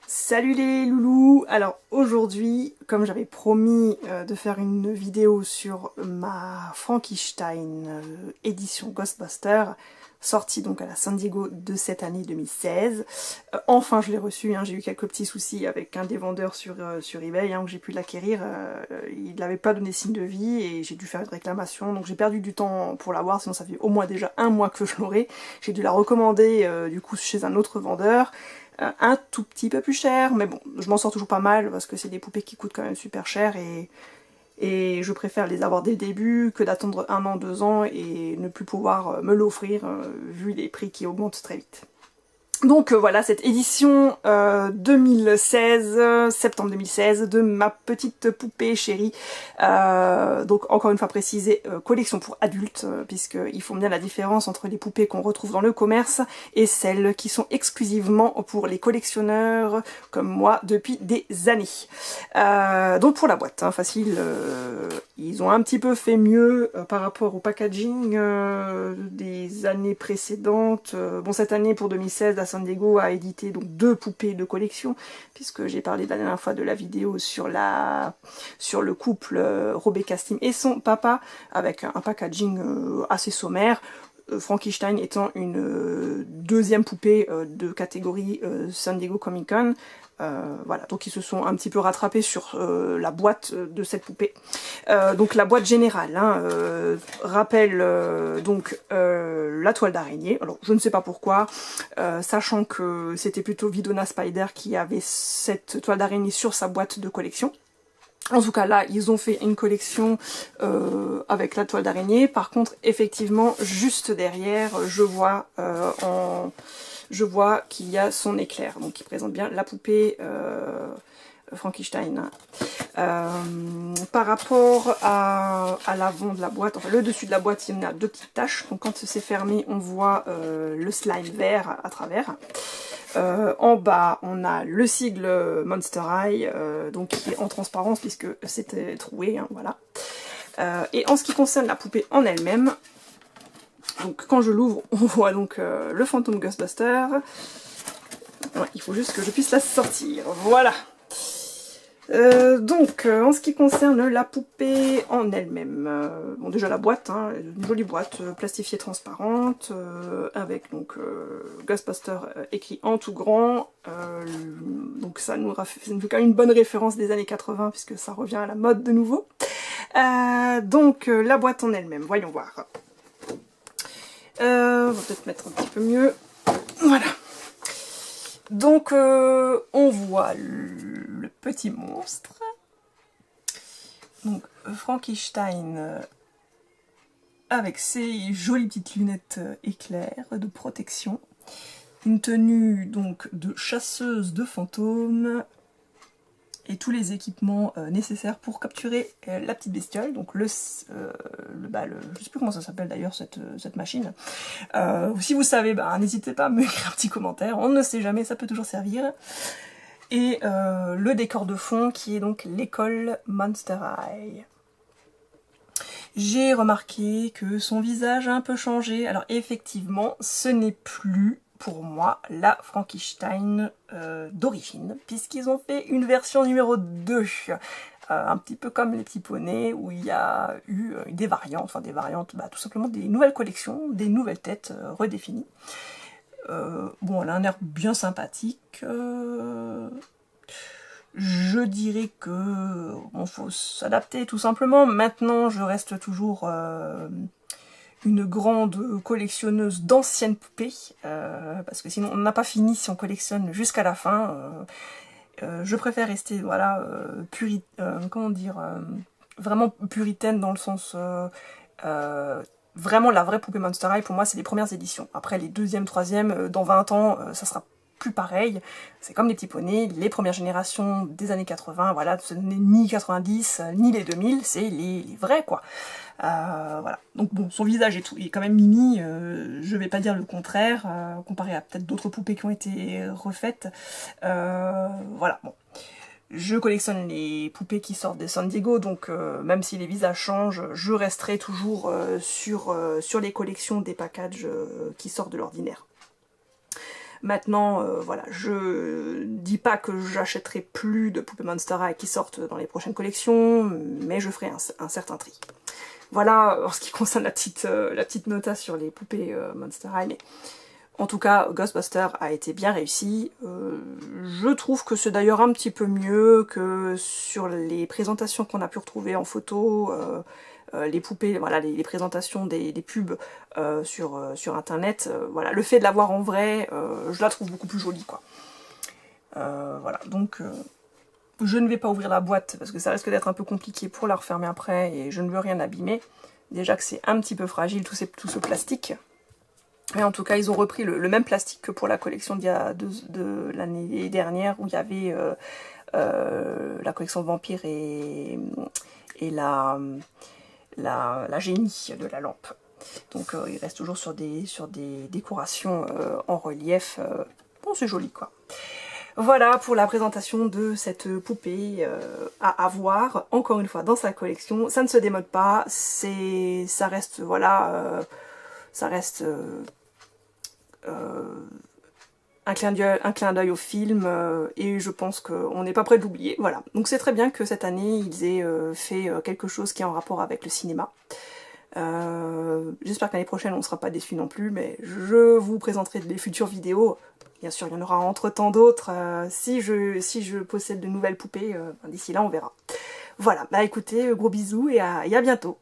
Salut les loulous! Alors aujourd'hui, comme j'avais promis de faire une vidéo sur ma Frankenstein édition Ghostbuster, sortie donc à la San Diego de cette année 2016. Enfin je l'ai reçu, hein, j'ai eu quelques petits soucis avec un des vendeurs sur eBay, hein, où j'ai pu l'acquérir. Il n'avait pas donné signe de vie et j'ai dû faire une réclamation, donc j'ai perdu du temps pour l'avoir, sinon ça fait au moins déjà un mois que je l'aurais. J'ai dû la recommander du coup chez un autre vendeur. Un tout petit peu plus cher, mais bon, je m'en sors toujours pas mal parce que c'est des poupées qui coûtent quand même super cher et je préfère les avoir dès le début que d'attendre 1 an, 2 ans et ne plus pouvoir me l'offrir vu les prix qui augmentent très vite. Donc voilà, cette édition 2016, septembre 2016, de ma petite poupée chérie. Donc encore une fois précisé, collection pour adultes, puisqu'ils font bien la différence entre les poupées qu'on retrouve dans le commerce et celles qui sont exclusivement pour les collectionneurs comme moi depuis des années. Donc pour la boîte, hein, facile, ils ont un petit peu fait mieux par rapport au packaging des années précédentes. Bon, cette année pour 2016, la San Diego a édité donc 2 poupées de collection, puisque j'ai parlé la dernière fois de la vidéo sur le couple Rebecca Steam et son papa, avec un packaging assez sommaire. Frankenstein étant une deuxième poupée de catégorie San Diego Comic Con. Voilà, donc ils se sont un petit peu rattrapés sur la boîte de cette poupée. Donc la boîte générale, hein, rappelle donc la toile d'araignée. Alors je ne sais pas pourquoi, sachant que c'était plutôt Vidona Spider qui avait cette toile d'araignée sur sa boîte de collection. En tout cas là, ils ont fait une collection avec la toile d'araignée. Par contre, effectivement, juste derrière, je vois qu'il y a son éclair, donc qui présente bien la poupée Frankenstein. Par rapport à l'avant de la boîte, enfin le dessus de la boîte, il y en a 2 petites taches, donc quand c'est fermé, on voit le slime vert à travers. En bas, on a le sigle Monster High, donc qui est en transparence puisque c'était troué, hein, voilà. Et en ce qui concerne la poupée en elle-même, donc quand je l'ouvre, on voit donc le fantôme Ghostbuster. Ouais, il faut juste que je puisse la sortir, voilà. Donc, en ce qui concerne la poupée en elle-même, bon déjà la boîte, hein, une jolie boîte plastifiée transparente, avec donc Ghostbuster écrit en tout grand, donc ça nous fait quand même une bonne référence des années 80 puisque ça revient à la mode de nouveau. Donc la boîte en elle-même, voyons voir. On va peut-être mettre un petit peu mieux, voilà. Donc on voit le petit monstre, donc Frankenstein avec ses jolies petites lunettes éclairs de protection, une tenue donc de chasseuse de fantômes et tous les équipements nécessaires pour capturer la petite bestiole, donc je sais plus comment ça s'appelle d'ailleurs cette machine. Si vous savez, n'hésitez pas à me écrire un petit commentaire, on ne sait jamais, ça peut toujours servir. Et le décor de fond qui est donc l'école Monster High. J'ai remarqué que son visage a un peu changé, alors effectivement ce n'est plus pour moi la Frankenstein d'origine, puisqu'ils ont fait une version numéro 2, un petit peu comme les petits poneys, où il y a eu des variantes, tout simplement des nouvelles collections, des nouvelles têtes redéfinies. Bon, elle a un air bien sympathique, je dirais que bon, faut s'adapter tout simplement. Maintenant, je reste toujours une grande collectionneuse d'anciennes poupées, parce que sinon on n'a pas fini si on collectionne jusqu'à la fin. Je préfère rester, voilà, vraiment puritaine dans le sens vraiment la vraie poupée Monster High. Pour moi, c'est les premières éditions. Après les deuxième, troisième, dans 20 ans, ça sera plus pareil. C'est comme les petits poneys, les premières générations des années 80, voilà, ce n'est ni 90, ni les 2000, c'est les vrais, quoi. Voilà. Donc bon, son visage est quand même mimi, je vais pas dire le contraire, comparé à peut-être d'autres poupées qui ont été refaites. Voilà, bon. Je collectionne les poupées qui sortent de San Diego, donc même si les visages changent, je resterai toujours sur les collections des packages qui sortent de l'ordinaire. Maintenant, voilà, je dis pas que j'achèterai plus de poupées Monster High qui sortent dans les prochaines collections, mais je ferai un certain tri. Voilà en ce qui concerne la petite nota sur les poupées Monster High, mais en tout cas, Ghostbusters a été bien réussi. Je trouve que c'est d'ailleurs un petit peu mieux que sur les présentations qu'on a pu retrouver en photo, les poupées, voilà, les présentations des pubs sur internet. Voilà, le fait de l'avoir en vrai, je la trouve beaucoup plus jolie, quoi. Voilà, donc je ne vais pas ouvrir la boîte parce que ça risque d'être un peu compliqué pour la refermer après et je ne veux rien abîmer. Déjà que c'est un petit peu fragile tout ce plastique. Mais en tout cas, ils ont repris le même plastique que pour la collection de l'année dernière où il y avait la collection de vampires et la génie de la lampe. Donc il reste toujours sur des décorations en relief. Bon, c'est joli, quoi. Voilà pour la présentation de cette poupée à avoir, encore une fois, dans sa collection. Ça ne se démode pas, ça reste, voilà, ça reste un clin d'œil au film, et je pense qu'on n'est pas prêt de l'oublier, voilà. Donc c'est très bien que cette année, ils aient fait quelque chose qui est en rapport avec le cinéma. J'espère qu'année prochaine on ne sera pas déçus non plus, mais je vous présenterai des futures vidéos. Bien sûr, il y en aura entre temps d'autres si je possède de nouvelles poupées. D'ici là, on verra. Voilà, bah écoutez, gros bisous et à bientôt.